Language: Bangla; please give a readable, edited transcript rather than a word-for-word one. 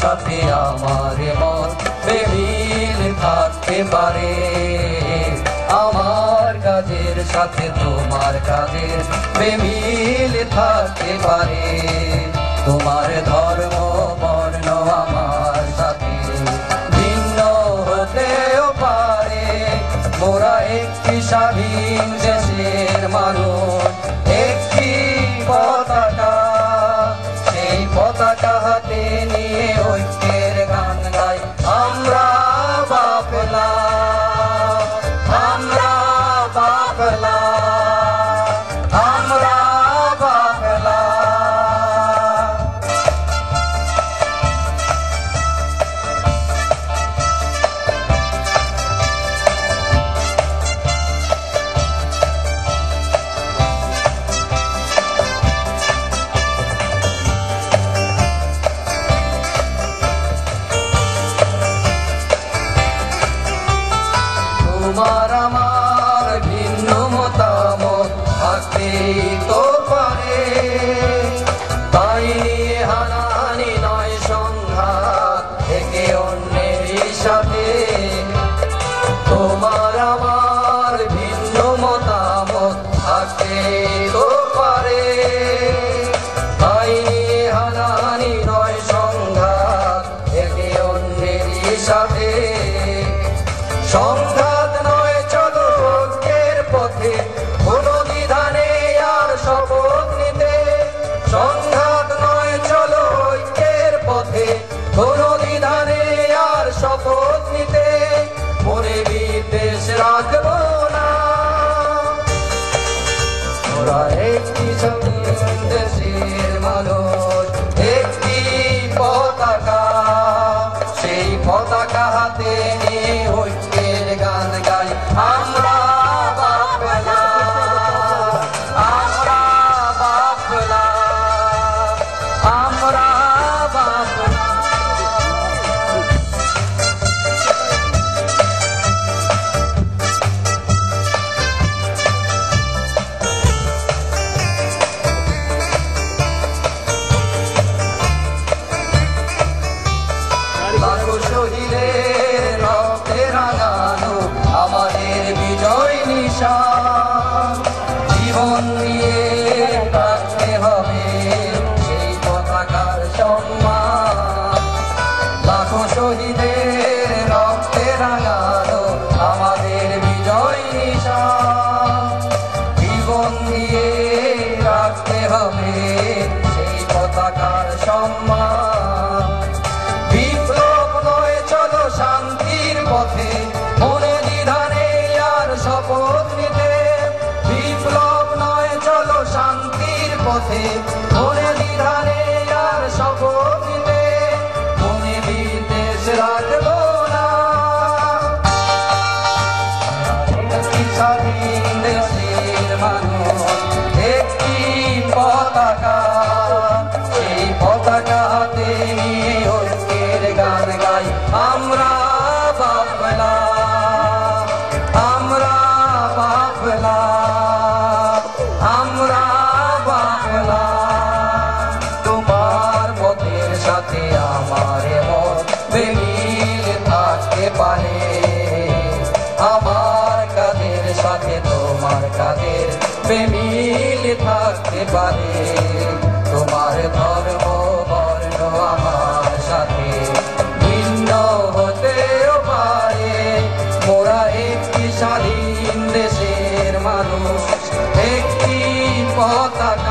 সাথে আমার মন বেমিল থাকতে পারে। আমার কাজের সাথে তোমার কাজের বেমিল থাকতে পারে। তোমার ধর্ম বর্ণ আমার সাথে ভিন্ন হতেও পারে। মোরা একটি স্বাধীন দেশের মানুষ, একটি পতাকা। সেই পতাকা হাতে নিয়ে ঐক্যের গান গাই আমরা বাফলা, আমরা বাফলা, আমরা বাফলা। তোমার আমার ভিন্ন মতামত থাকতেই তো পারে, তাই নিয়ে হানাহানি নয় সংঘাত একে অন্যের সাথে। তোমার আমার ভিন্ন মতামত থাকতেই তো পারে, তাই নিয়ে হানাহানি নয় সংঘাত একে অন্যের সাথে। সংঘাত নয় চলো ঐক্যের পথে, কোনো দ্বিধা নেই আর শপথ নিতে। সংঘাত নয় চলো ঐক্যের পথে, কোনো দ্বিধা নেই আর শপথ নিতে। মনে বিদ্বেষ রাখবো না, ওরা একটি স্বাধীন দেশের মানুষ, একটি পতাকা। সেই পতাকা হাতে নিয়ে ঐক্যের গান গাই আমরা বাফলা, আমরা বাফলা, আমরা বাফলা। লাখো শহীদের রক্তে রাঙানো আমাদের বিজয় নিশান। জীবন দিয়ে রাখতে হবে সেই পতাকার সম্মান। লাখো শহীদের রক্তে রাঙানো আমাদের বিজয় নিশান। জীবন দিয়ে রাখতে হবে সেই পতাকার সম্মান। বিপ্লব নয় চলো শান্তির পথে, মনে দ্বিধা নেই আর শপথ নিতে। বিপ্লব নয় চলো শান্তির পথে, মনে দ্বিধা নেই আর শপথ নিতে। মনে বিদ্বেষ রাখবো না, একটি স্বাধীন দেশের মানুষ, একটি পতাকা। সেই পতাকা হাতে নিয়ে ঐক্যের গান গাই আমরা বাফলা, আমরা বাফলা, আমরা বাফলা। তোমার মতের সাথে আমার মত বেমিল থাকতে পারে। আমার কাজের সাথে তোমার কাজের বেমিল থাকতে পারে। তোমার ধর্ম বর্ণ আমার সাথে ভিন্ন হতেও পারে। মোরা একটি স্বাধীন দেশের মানুষ, একটি পতাকা।